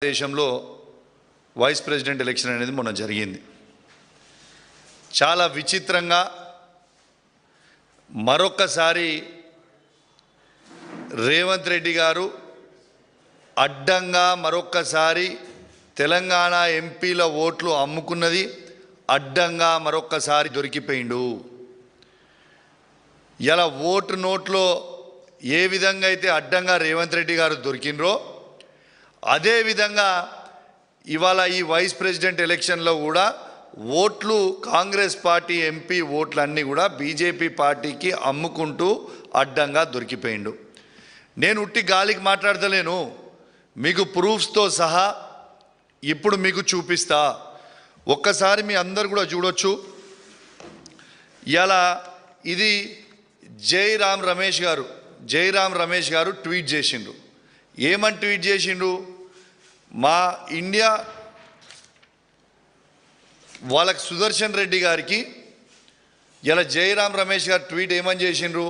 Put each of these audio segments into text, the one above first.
దేశంలో vice president election అనేది మొన్న జరిగింది. చాలా విచిత్రంగా మరొకసారి రేవంత్ రెడ్డి గారు అడ్డంగా మరొకసారి తెలంగాణ ఎంపీల ఓట్లు అమ్ముకున్నది అడ్డంగా మరొకసారి దొరికిపోయిండు. ఇలా ఓటు నోట్లో ఏ విధంగా అయితే అడ్డంగా రేవంత్ రెడ్డి గారు దొరికినరో అదే విధంగా ఇవాళ ఈ వైస్ ప్రెసిడెంట్ ఎలక్షన్లో కూడా ఓట్లు కాంగ్రెస్ పార్టీ ఎంపీ ఓట్లన్నీ కూడా బీజేపీ పార్టీకి అమ్ముకుంటూ అడ్డంగా దొరికిపోయిండు. నేను ఉట్టి గాలికి మాట్లాడతలేను, మీకు ప్రూఫ్స్తో సహా ఇప్పుడు మీకు చూపిస్తా. ఒక్కసారి మీ అందరు కూడా చూడొచ్చు. ఇలా ఇది జైరామ్ రమేష్ గారు ట్వీట్ చేసిండు. ఏమని ట్వీట్ చేసిండు? మా ఇండియా వాళ్ళకి సుదర్శన్ రెడ్డి గారికి ఇలా జైరామ్ రమేష్ గారు ట్వీట్ ఏమని చేసిండ్రు?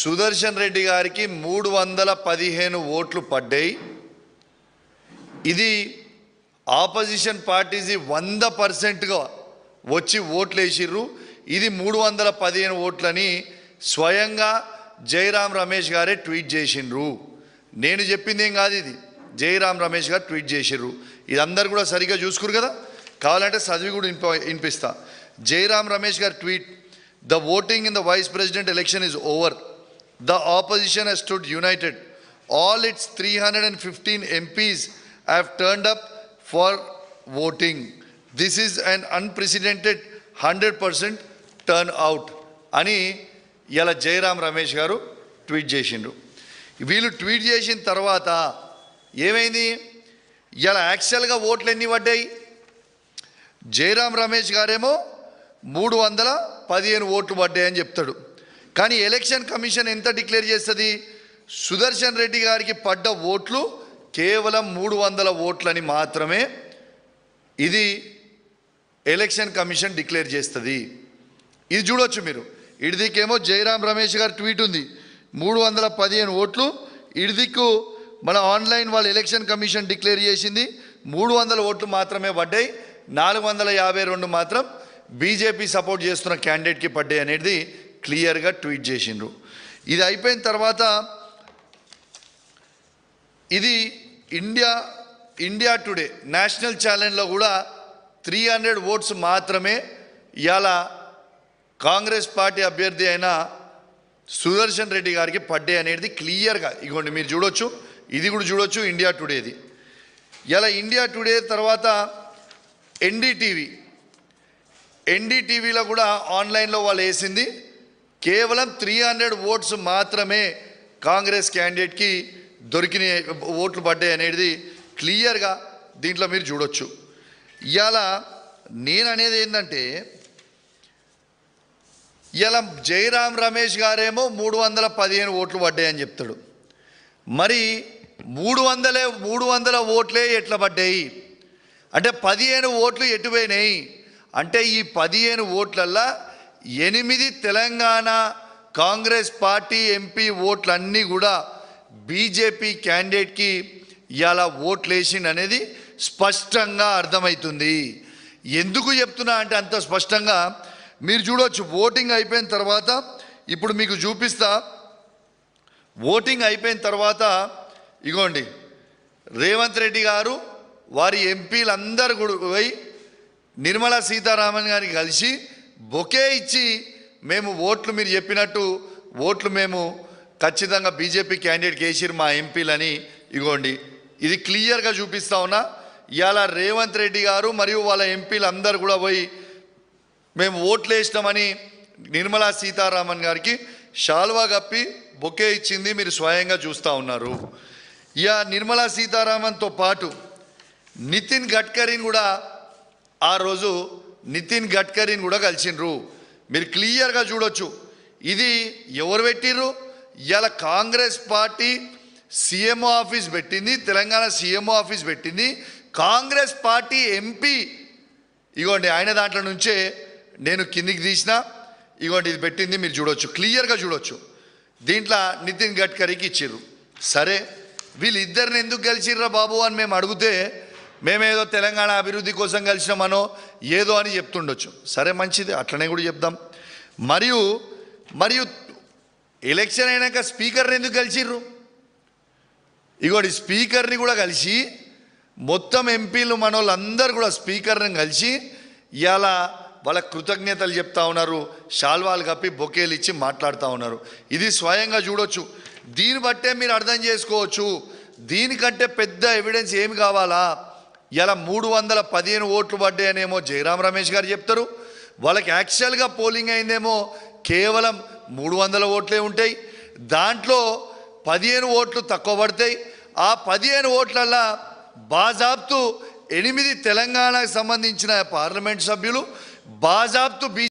సుదర్శన్ రెడ్డి గారికి 315 ఓట్లు పడ్డాయి. ఇది ఆపోజిషన్ పార్టీస్ 100%గా వచ్చి ఓట్లు వేసిర్రు. ఇది 315 ఓట్లని స్వయంగా జైరామ్ రమేష్ గారే ట్వీట్ చేసిండ్రు. నేను చెప్పింది ఏం కాదు, ఇది జైరామ్ రమేష్ గారు ట్వీట్ చేసిర్రు. ఇది అందరు కూడా సరిగ్గా చూసుకురు కదా, కావాలంటే చదివి కూడా వినిపిస్తా. జైరామ్ రమేష్ గారు tweet: the voting in the vice president election is over. The opposition has stood united. All its 315 MPs have turned up for voting. This is an unprecedented 100% turnout అని ఇలా జైరామ్ రమేష్ గారు ట్వీట్ చేసిండ్రు. వీళ్ళు ట్వీట్ చేసిన తర్వాత ఏమైంది? ఇలా యాక్చువల్గా ఓట్లు ఎన్ని పడ్డాయి? జైరామ్ రమేష్ గారేమో 315 ఓట్లు పడ్డాయని చెప్తాడు. కానీ ఎలక్షన్ కమిషన్ ఎంత డిక్లేర్ చేస్తుంది? సుదర్శన్ రెడ్డి గారికి పడ్డ ఓట్లు కేవలం 300 ఓట్లని మాత్రమే ఇది ఎలక్షన్ కమిషన్ డిక్లేర్ చేస్తుంది. ఇది చూడొచ్చు మీరు. ఇడిదికేమో జైరామ్ రమేష్ గారు ట్వీట్ ఉంది, 315 ఓట్లు. ఇడిదిక్కు మన ఆన్లైన్ వాళ్ళు ఎలక్షన్ కమిషన్ డిక్లేర్ చేసింది 300 ఓట్లు మాత్రమే పడ్డాయి. 452 మాత్రం బీజేపీ సపోర్ట్ చేస్తున్న క్యాండిడేట్కి పడ్డాయి అనేది క్లియర్గా ట్వీట్ చేసిండ్రు. ఇది అయిపోయిన తర్వాత ఇది ఇండియా టుడే నేషనల్ ఛానల్లో కూడా 300 ఓట్స్ మాత్రమే ఇవాళ కాంగ్రెస్ పార్టీ అభ్యర్థి అయిన సుదర్శన్ రెడ్డి గారికి పడ్డాయి అనేది క్లియర్గా ఇగోండి మీరు చూడొచ్చు. ఇది కూడా చూడొచ్చు ఇండియా టుడేది. ఇలా ఇండియా టుడే తర్వాత ఎన్డీటీవీలో కూడా ఆన్లైన్లో వాళ్ళు వేసింది కేవలం 300 ఓట్స్ మాత్రమే కాంగ్రెస్ క్యాండిడేట్కి దొరికిన ఓట్లు పడ్డాయి అనేది క్లియర్గా దీంట్లో మీరు చూడొచ్చు. ఇవాళ నేను అనేది ఏంటంటే, ఇలా జైరామ్ రమేష్ గారేమో 315 ఓట్లు పడ్డాయని చెప్తాడు. మరి 300 ఓట్లే ఎట్లా పడ్డాయి అంటే 15 ఓట్లు ఎటుపోయినాయి అంటే ఈ 15 ఓట్లల్లో 8 తెలంగాణ కాంగ్రెస్ పార్టీ ఎంపీ ఓట్లన్నీ కూడా బీజేపీ క్యాండిడేట్కి ఇలా ఓట్లు వేసింది అనేది స్పష్టంగా అర్థమవుతుంది. ఎందుకు చెప్తున్నా అంటే అంత స్పష్టంగా మీరు చూడవచ్చు. ఓటింగ్ అయిపోయిన తర్వాత ఇప్పుడు మీకు చూపిస్తా. ఓటింగ్ అయిపోయిన తర్వాత ఇగోండి రేవంత్ రెడ్డి గారు వారి ఎంపీలందరూ కూడా పోయి నిర్మలా సీతారామన్ గారికి కలిసి బొకే ఇచ్చి మేము ఓట్లు మీరు చెప్పినట్టు ఓట్లు మేము ఖచ్చితంగా బీజేపీ క్యాండిడేట్కి వేసిరు మా ఎంపీలని ఇగోండి ఇది క్లియర్గా చూపిస్తా ఉన్నా. ఇవాళ రేవంత్ రెడ్డి గారు మరియు వాళ్ళ ఎంపీలు అందరూ కూడా పోయి మేము ఓట్లు వేసినామని నిర్మలా సీతారామన్ గారికి షాల్వా కప్పి బొకే ఇచ్చింది మీరు స్వయంగా చూస్తూ ఉన్నారు. ఇక నిర్మలా సీతారామన్తో పాటు నితిన్ గడ్కరీని కూడా ఆ రోజు కూడా కలిసిండ్రు. మీరు క్లియర్గా చూడొచ్చు. ఇది ఎవరు పెట్టిర్రు? ఇలా కాంగ్రెస్ పార్టీ సీఎంఓ ఆఫీస్ పెట్టింది, తెలంగాణ సీఎంఓ ఆఫీస్ పెట్టింది. కాంగ్రెస్ పార్టీ ఎంపీ ఇగోండి ఆయన దాంట్లో నుంచే నేను కిందికి తీసిన ఇగోండి ఇది పెట్టింది మీరు చూడొచ్చు, క్లియర్గా చూడొచ్చు. దీంట్లో నితిన్ గడ్కరీకి ఇచ్చిర్రు. సరే వీళ్ళిద్దరిని ఎందుకు కలిసిర్రా బాబు అని మేము అడిగితే మేమేదో తెలంగాణ అభివృద్ధి కోసం కలిసినామనో ఏదో అని చెప్తుండొచ్చు. సరే మంచిది, అట్లనే కూడా చెప్దాం. మరియు మరియు ఎలక్షన్ అయినాక స్పీకర్ని ఎందుకు కలిసిర్రు? ఇగోటి స్పీకర్ని కూడా కలిసి మొత్తం ఎంపీలు మనోళ్ళందరూ కూడా స్పీకర్ని కలిసి ఇలా వాళ్ళ కృతజ్ఞతలు చెప్తా ఉన్నారు, శాల్వాలు కప్పి బొకేలు ఇచ్చి మాట్లాడుతూ ఉన్నారు. ఇది స్వయంగా చూడొచ్చు. దీన్ని బట్టే మీరు అర్థం చేసుకోవచ్చు దీనికంటే పెద్ద ఎవిడెన్స్ ఏమి కావాలా. ఇలా 315 ఓట్లు పడ్డాయనేమో జయరాం రమేష్ గారు చెప్తారు, వాళ్ళకి యాక్చువల్గా పోలింగ్ అయిందేమో కేవలం 300 ఓట్లే ఉంటాయి. దాంట్లో 15 ఓట్లు తక్కువ పడతాయి. ఆ 15 ఓట్లల్లో బాజాబ్తు 8 తెలంగాణకు సంబంధించిన పార్లమెంట్ సభ్యులు, బాజాబ్తు